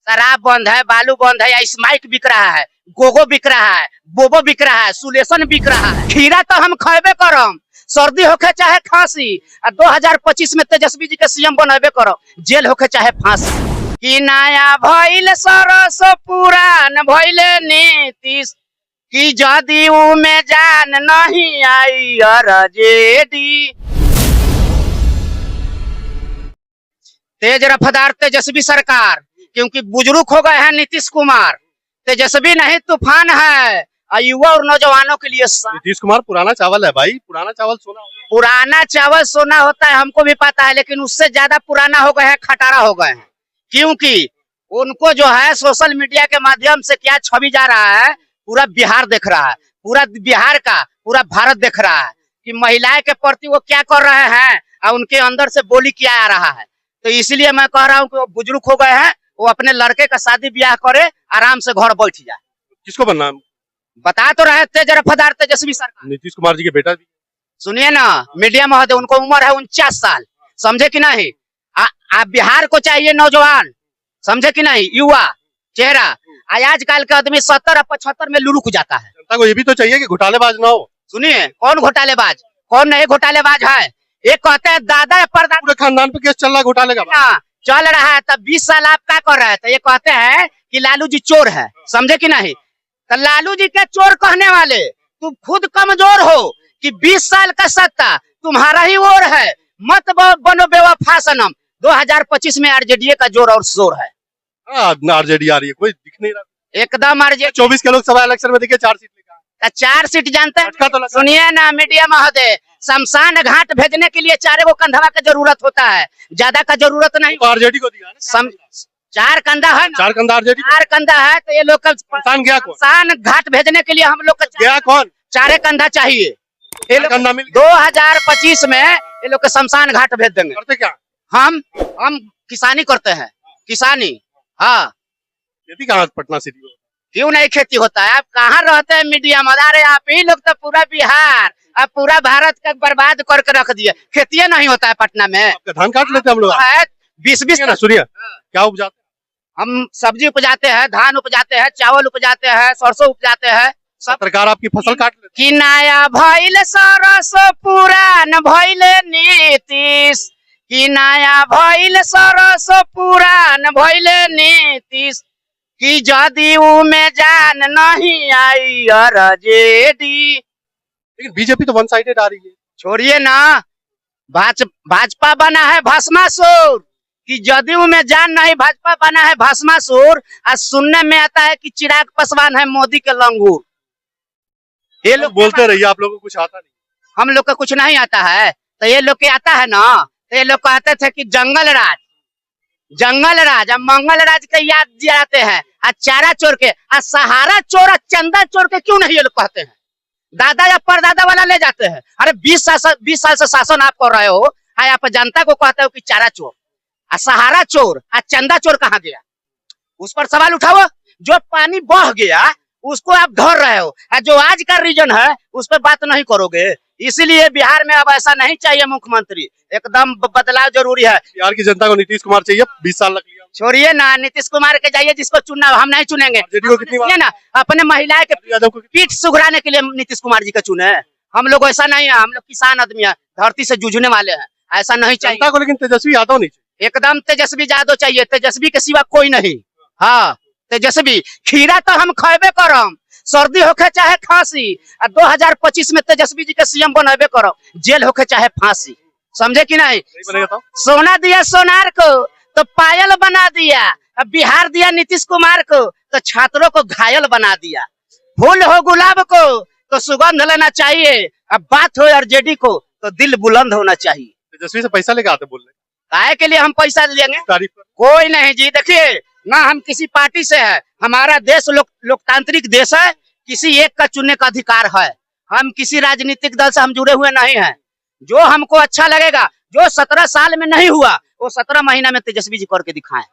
शराब बंद है, बालू बंद है, या स्माइक बिक रहा है, गोगो बिक रहा है, बोबो बिक रहा है, सुलेशन बिक रहा है। खीरा तो हम खेबे करम, सर्दी होके चाहे खांसी। 2025 में तेजस्वी जी के सीएम बनबे करो, जेल होके चाहे फांसी। कि नया भइल सरस पुरान भइले नीतीश, कि जदयू में जान नहीं आई आरजेडी। तेज रफ्तार तेजस्वी सरकार, क्योंकि बुजुर्ग हो गए हैं नीतीश कुमार। तेजस्वी नहीं तूफान है, युवा और नौजवानों के लिए। नीतीश कुमार पुराना चावल है भाई, पुराना चावल सोना होता है। पुराना चावल सोना होता है, हमको भी पता है, लेकिन उससे ज्यादा पुराना हो गए हैं, खटारा हो गए हैं। क्योंकि उनको जो है सोशल मीडिया के माध्यम से क्या छवि जा रहा है, पूरा बिहार देख रहा है, पूरा बिहार का पूरा भारत देख रहा है कि महिलाएं के प्रति वो क्या कर रहे हैं और उनके अंदर से बोली क्या आ रहा है। तो इसलिए मैं कह रहा हूँ कि वो बुजुर्ग हो गए हैं, वो अपने लड़के का शादी ब्याह करे, आराम से घर बैठ जाए। किसको बनना है? बता तो रहे तेज रफ्तार तेजस्वी सरकार। नीतीश कुमार जी के बेटा भी। सुनिए ना मीडिया महोदय, उनको उम्र है 49 साल, समझे कि नहीं। आप बिहार को चाहिए नौजवान, समझे कि नहीं, युवा चेहरा। आजकल के आदमी 70 और 75 में लुरुक जाता है। जनता को ये भी तो चाहिए कि घोटालेबाज ना हो। सुनिए, कौन घोटालेबाज, कौन नहीं घोटालेबाज है। एक कहते हैं दादा परदादा, पूरे खानदान पे केस चल रहा है घोटाले का, चल रहा है। तब 20 साल आप क्या कर रहे हैं, तो ये कहते हैं कि लालू जी चोर है, समझे कि नहीं। तो लालू जी के चोर कहने वाले, तुम खुद कमजोर हो कि 20 साल का सत्ता तुम्हारा ही ओर है, मत बनो बेवफा सनम। 2025 में आरजेडी का जोर और शोर है। आरजेडी आ रही है, कोई दिख नहीं रहा एकदम। आरजेडी 24 के लोकसभा इलेक्शन में देखिए 4 सीट लेकर, 4 सीट जानते हैं। तो सुनिए ना मीडिया महोदय, शमशान घाट भेजने के लिए 4 कंधवा का जरूरत होता है, ज्यादा का जरूरत नहीं। आरजेडी को दिया ना 4 कंधा है ना, 4 कंधा आरजेडी, 4 कंधा है। तो ये लोग शमशान घाट भेजने के लिए हम लोग गया कौन, 4 कंधा चाहिए। 2025 में ये लोग शमशान घाट भेज देंगे। करते क्या? हम किसानी करते हैं, किसानी। हाँ, खेती कहाँ पटना सिटी में? क्यों नहीं खेती होता है? आप कहाँ रहते हैं मीडिया में? अरे आप ही लोग तो पूरा बिहार, आप पूरा भारत का बर्बाद करके रख दिए। खेती नहीं होता है पटना में। धान काट लेते हम लोग, 20 ना। सुनिए, क्या उपजाते? हम सब्जी उपजाते हैं, धान उपजाते हैं, चावल उपजाते हैं, सरसों उपजाते हैं। सरकार आपकी फसल काट लेती। कि नया भइल सरस पुरान भइले नीतीश, कि नया भइल सरस पुरान भइले नीतीश, कि जदयू में जान नहीं आई आरजेडी। लेकिन बीजेपी तो वन साइडेड आ रही है। छोड़िए ना, भाजपा बना है भस्मासुर, कि जदयू में जान नहीं, भाजपा बना है भस्मासुर। आज सुनने में आता है कि चिराग पासवान है मोदी के लंगूर। ये लोग बोलते रहिए, आप लोगों को कुछ आता नहीं। हम लोग का कुछ नहीं आता है, तो ये लोग के आता है ना। तो ये लोग कहते थे कि जंगल राज और मंगल राज के याद दिलाते हैं। आज चारा चोर के, आज सहारा चोर, चंदा चोर के क्यों नहीं ये लोग कहते हैं? दादा या परदादा वाला ले जाते हैं। अरे 20 साल से शासन आप कर रहे हो, आप जनता को कहते हो कि चारा चोर, सहारा चोर, चंदा चोर कहाँ गया? उस पर सवाल उठाओ। जो पानी बह गया उसको आप धर रहे हो, जो आज का रीजन है उस पर बात नहीं करोगे। इसीलिए बिहार में अब ऐसा नहीं चाहिए मुख्यमंत्री, एकदम बदलाव जरूरी है। बिहार की जनता को नीतीश कुमार चाहिए, 20 साल लग लिया। छोड़िए ना, नीतीश कुमार के जाइए, जिसको चुनना हम नहीं चुनेंगे। कितनी ना अपने महिलाएं के पीठ सुघराने के लिए नीतीश कुमार जी का चुने। हम लोग ऐसा नहीं है, हम लोग किसान आदमी है, धरती से जूझने वाले हैं, ऐसा नहीं चाहिए को। लेकिन तेजस्वी यादव नहीं चाहिए, एकदम तेजस्वी यादव चाहिए, तेजस्वी के सिवा कोई नहीं। हाँ, तेजस्वी। खीरा तो हम खेबे करम, सर्दी होके चाहे खांसी। 2025 में तेजस्वी जी के सीएम बनबे करो, जेल होके चाहे फांसी, समझे कि नहीं। सोना दिया सोनार को तो पायल बना दिया, अब बिहार दिया नीतीश कुमार को तो छात्रों को घायल बना दिया। फूल हो गुलाब को तो सुगंध लेना चाहिए, अब बात हो आरजेडी को तो दिल बुलंद होना चाहिए। तेजस्वी से पैसा लेके आते बोल रहे, काहे के लिए हम पैसा लेंगे? कोई नहीं जी, देखिए ना, हम किसी पार्टी से है, हमारा देश लोकतांत्रिक देश है, किसी एक का चुनने का अधिकार है। हम किसी राजनीतिक दल से हम जुड़े हुए नहीं हैं। जो हमको अच्छा लगेगा, जो 17 साल में नहीं हुआ वो 17 महीना में तेजस्वी जी करके दिखाएं।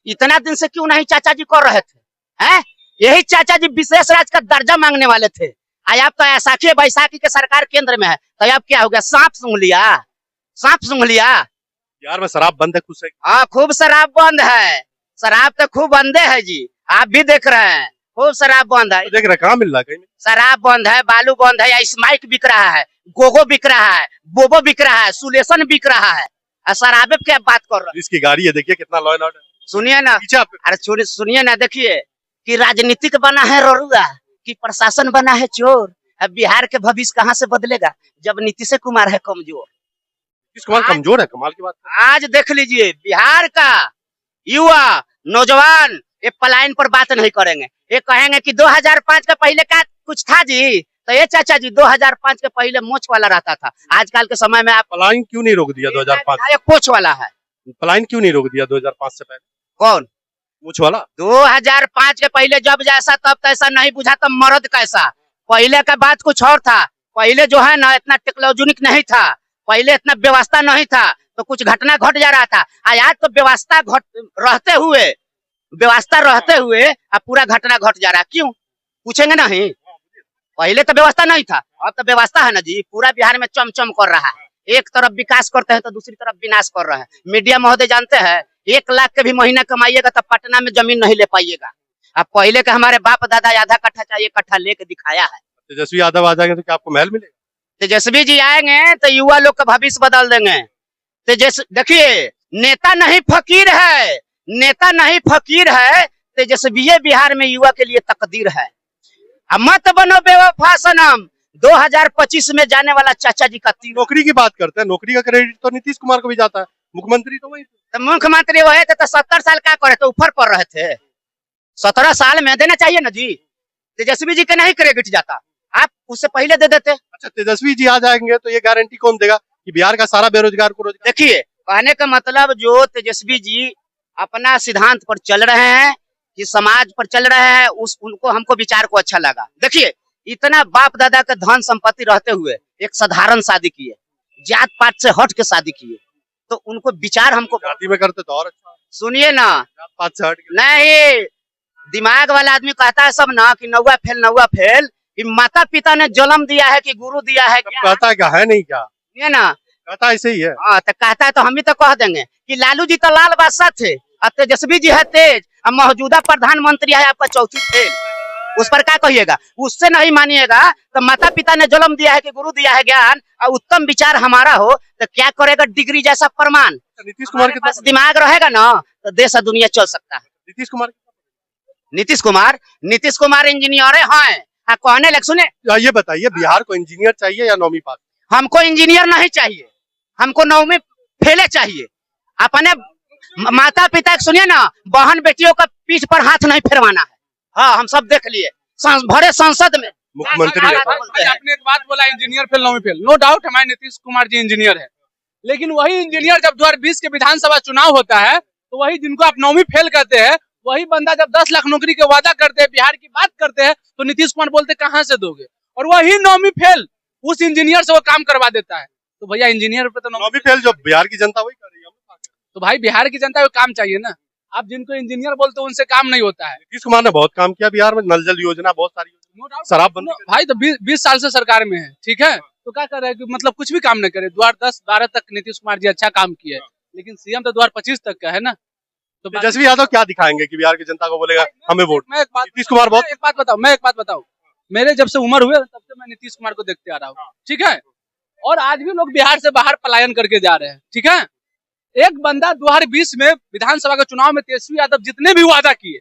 इतना दिन से क्यों नहीं चाचा जी कर रहे थे? हैं? यही चाचा जी विशेष राज्य का दर्जा मांगने वाले थे। आज आप तो ऐसाखी बैसाखी के सरकार केंद्र में है, तो अब क्या हो गया? सांप सूंघ लिया। बिहार में शराब बंद है, खुश है? हाँ, खूब शराब बंद है। शराब तो खूब बंदे है जी, आप भी देख रहे हैं, खूब शराब बंद है। तो देख रहे कहाँ मिल रहा है कहीं? शराब बंद है, बालू बंद है, या स्माइक बिक रहा है, गोगो बिक रहा है, बोबो बिक रहा है, सुलेशन बिक रहा है, और शराबे पे क्या बात कर रहे हैं? इसकी गाड़ी है, देखिए कितना लॉ एंड ऑर्डर। सुनिए ना, पीछे आप अरे सुनिए ना, देखिए कि राजनीतिक बना है ररुआ, कि प्रशासन बना है चोर। अब बिहार के भविष्य कहाँ से बदलेगा जब नीतीश कुमार है कमजोर। नीतीश कुमार कमजोर है, कमाल की बात है। आज देख लीजिए बिहार का युवा नौजवान ये पलायन पर बात नहीं करेंगे, ये कहेंगे कि 2005 के पहले का कुछ था जी, तो ये चाचा जी 2005 के पहले मोच वाला रहता था, आजकल के समय में आप पलायन क्यों नहीं रोक दिया 2005? ये पोछ वाला है। पलायन क्यों नहीं रोक दिया 2005 से पहले? कौन? मूछ वाला 2005 के पहले जब जैसा तब तैसा नहीं बुझा, तब मर्द कैसा। पहले का बात कुछ और था, पहले जो है ना इतना टेक्नोलॉजिक नहीं था, पहले इतना व्यवस्था नहीं था, तो कुछ घटना घट जा रहा था। आज तो व्यवस्था रहते हुए अब पूरा घटना घट जा रहा है, क्यों पूछेंगे नहीं? पहले तो व्यवस्था नहीं था, अब तो व्यवस्था है ना जी, पूरा बिहार में चमचम कर रहा है। एक तरफ विकास करते हैं तो दूसरी तरफ विनाश कर रहे हैं। मीडिया महोदय जानते हैं 1 लाख के भी महीना कमाइएगा तो पटना में जमीन नहीं ले पाइएगा। अब पहले के हमारे बाप दादा आधा कट्ठा चाहे 1 कट्ठा लेके दिखाया है। तेजस्वी यादव आ जाएंगे तो क्या आपको महल मिलेगा? तेजस्वी जी आएंगे तो युवा लोग का भविष्य बदल देंगे। देखिए नेता नहीं फकीर है, नेता नहीं फकीर है, तेजस्वी बिहार में युवा के लिए तकदीर है। अब मत बनो बेवफा सनम, 2025 में जाने वाला चाचा जी का तीर। नौकरी की बात करते हैं, नौकरी का क्रेडिट तो नीतीश कुमार को भी जाता है, मुख्यमंत्री तो वही। तो मुख्यमंत्री वही थे तो 70 साल क्या करे, तो ऊपर पड़ रहे थे। 17 साल में देना चाहिए ना जी, तेजस्वी जी के नहीं क्रेडिट जाता, आप उससे पहले दे देते। अच्छा तेजस्वी जी आ जाएंगे तो ये गारंटी कौन देगा कि बिहार का सारा बेरोजगार को रोजगार? देखिए कहने का मतलब जो तेजस्वी जी अपना सिद्धांत पर चल रहे हैं, कि समाज पर चल रहे हैं, उनको हमको विचार को अच्छा लगा। देखिए इतना बाप दादा का धन संपत्ति रहते हुए एक साधारण शादी किए, जात पात से हट के शादी किए, तो उनको विचार हमको जाति में करते तो और अच्छा। सुनिए ना, जात पात से हट के नहीं दिमाग वाला आदमी कहता है सब ना कि नौवा फेल, कि माता पिता ने जन्म दिया है कि गुरु दिया है क्या? कहता क्या है नहीं क्या? ये ना कहता ऐसे ही है। हाँ तो कहता है, तो हम भी तो कह देंगे कि लालू जी तो लाल बादशाह थे, अब तेजस्वी जी है तेज, अब मौजूदा प्रधानमंत्री है आपका चौथी फेल, उस पर क्या कहिएगा? उससे नहीं मानिएगा तो माता पिता ने जन्म दिया है कि गुरु दिया है ज्ञान, और उत्तम विचार हमारा हो तो क्या करेगा डिग्री जैसा प्रमाण। नीतीश कुमार के पास दिमाग रहेगा ना तो देश और दुनिया चल सकता है। नीतीश कुमार इंजीनियर है, कहने लग सुने। ये बताइए बिहार को इंजीनियर चाहिए या 9वीं पास? हमको इंजीनियर नहीं चाहिए, हमको 9वीं फेले चाहिए। अपने माता पिता सुनिए ना, बहन बेटियों का पीठ पर हाथ नहीं फेरवाना है। हाँ हम सब देख लिए भरे संसद में मुख्यमंत्री आपने एक बात बोला इंजीनियर फेल 9वीं फेल, नो डाउट हमारे नीतीश कुमार जी इंजीनियर है, लेकिन वही इंजीनियर जब 2020 के विधानसभा चुनाव होता है तो वही जिनको आप 9वीं फेल करते हैं, वही बंदा जब 10 लाख नौकरी के वादा करते हैं, बिहार की बात करते हैं, तो नीतीश कुमार बोलते कहाँ से दोगे, और वही 9वीं फेल उस इंजीनियर से वो काम करवा देता है। तो भैया इंजीनियर पे तो 9वीं फेल जो बिहार की जनता वही कर रही है, तो भाई बिहार की जनता को काम चाहिए ना। आप जिनको इंजीनियर बोलते हो उनसे काम नहीं होता है। नीतीश कुमार ने बहुत काम किया बिहार में, नल जल योजना, बहुत सारी योजना, शराब बंदी भाई तो 20 साल से सरकार में है, ठीक है, तो क्या कर रहे हैं कि मतलब कुछ भी काम नहीं करे। 2010-12 तक नीतीश कुमार जी अच्छा काम किए, लेकिन सीएम तो 2025 तक का है ना। तो तेजस्वी यादव क्या दिखाएंगे कि बिहार की जनता को बोलेगा हमें वोट? नीतीश कुमार बहुत मैं एक बात बताऊं, मेरे जब से उम्र हुए तब से मैं नीतीश कुमार को देखते आ रहा हूँ, ठीक है, और आज भी लोग बिहार से बाहर पलायन करके जा रहे हैं, ठीक है। एक बंदा 2020 में विधानसभा के चुनाव में तेजस्वी यादव जितने भी वादा किए,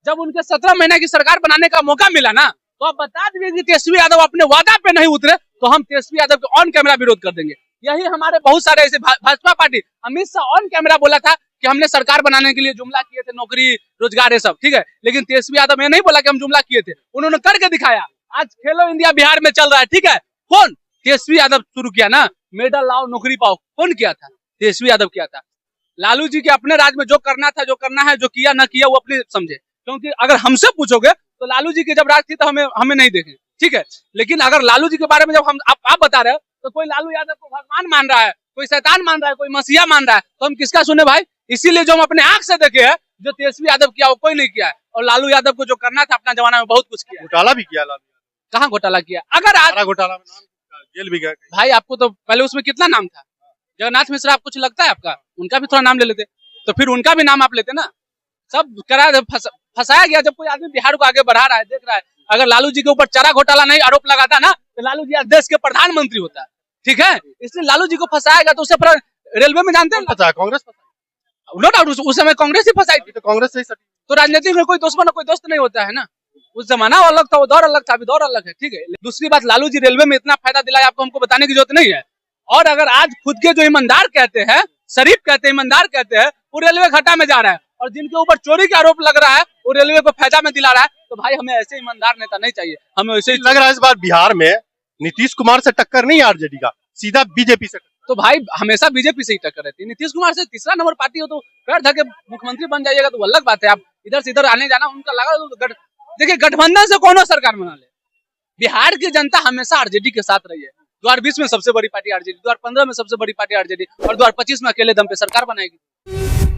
जब उनके 17 महीने की सरकार बनाने का मौका मिला ना, तो आप बता दीजिए कि तेजस्वी यादव अपने वादा पे नहीं उतरे तो हम तेजस्वी यादव को ऑन कैमरा विरोध कर देंगे। यही हमारे बहुत सारे ऐसे Bhajpa party, Amit Shah on camera बोला था कि हमने सरकार बनाने के लिए जुमला किए थे, नौकरी रोजगार ये सब, ठीक है, लेकिन तेजस्वी यादव ये नहीं बोला कि हम जुमला किए थे, उन्होंने करके दिखाया। आज खेलो इंडिया बिहार में चल रहा है, ठीक है, कौन? तेजस्वी यादव शुरू किया ना, मेडल लाओ नौकरी पाओ, कौन किया था? तेजस्वी यादव किया था। लालू जी के अपने राज में जो करना था, जो करना है, जो किया ना किया वो अपने समझे, क्योंकि अगर हमसे पूछोगे तो लालू जी की जब राज थी तो हमें नहीं देखे, ठीक है, लेकिन अगर लालू जी के बारे में जब आप बता रहे हो तो कोई लालू यादव को भगवान मान रहा है, कोई शैतान मान रहा है, कोई मसीहा मान रहा है, तो हम किसका सुने भाई? इसीलिए जो हम अपने आंख से देखे हैं, जो तेजस्वी यादव किया वो कोई नहीं किया है, और लालू यादव को जो करना था अपना जमाना में बहुत कुछ किया। घोटाला भी किया लालू, कहाँ घोटाला किया? अगर आज घोटाला में जेल भी गया भाई, आपको तो पहले उसमें कितना नाम था, जगन्नाथ मिश्रा, आप कुछ लगता है आपका? उनका भी थोड़ा नाम ले लेते, तो फिर उनका भी नाम आप लेते ना। सब करा फंसाया गया। जब कोई आदमी बिहार को आगे बढ़ा रहा है, देख रहा है, अगर लालू जी के ऊपर चारा घोटाला नहीं आरोप लगाता ना, तो लालू जी आज देश के प्रधानमंत्री होता है। ठीक है, इसलिए लालू जी को फंसाया गया। तो उससे रेलवे में जानते हैं फंसा कांग्रेस फंसा, नो डाउट उस समय कांग्रेस ही फंसाई थी। तो कांग्रेस से ही सटी। तो राजनीति में कोई दुश्मन और कोई दोस्त नहीं होता है ना। उस जमाना अलग था, वो दौर अलग था, अभी दौर अलग है। ठीक है, दूसरी बात, लालू जी रेलवे में इतना फायदा दिलाया आपको हमको बताने की जरूरत नहीं है। और अगर आज खुद के जो ईमानदार कहते हैं, शरीफ कहते हैं, ईमानदार कहते हैं, वो रेलवे घाटा में जा रहा है, और जिनके ऊपर चोरी का आरोप लग रहा है वो रेलवे को फायदा में दिला रहा है, तो भाई हमें ऐसे ईमानदार नेता नहीं चाहिए, हमें ऐसे ही लग रहा है इस बार बिहार में नीतीश कुमार से टक्कर नहीं आरजेडी का, सीधा बीजेपी से। तो भाई हमेशा बीजेपी से ही टक्कर रहती है। नीतीश कुमार से तीसरा नंबर पार्टी हो तो पैर धके मुख्यमंत्री बन जाइएगा तो अलग बात है। आप इधर से इधर आने जाना उनका लगा तो देखिए, गठबंधन से कौन सरकार बना ले। बिहार की जनता हमेशा आरजेडी के साथ रही है। 2020 में सबसे बड़ी पार्टी आरजेडी, 2015 में सबसे बड़ी पार्टी आरजेडी, और 2025 में अकेले दम पे सरकार बनाएगी।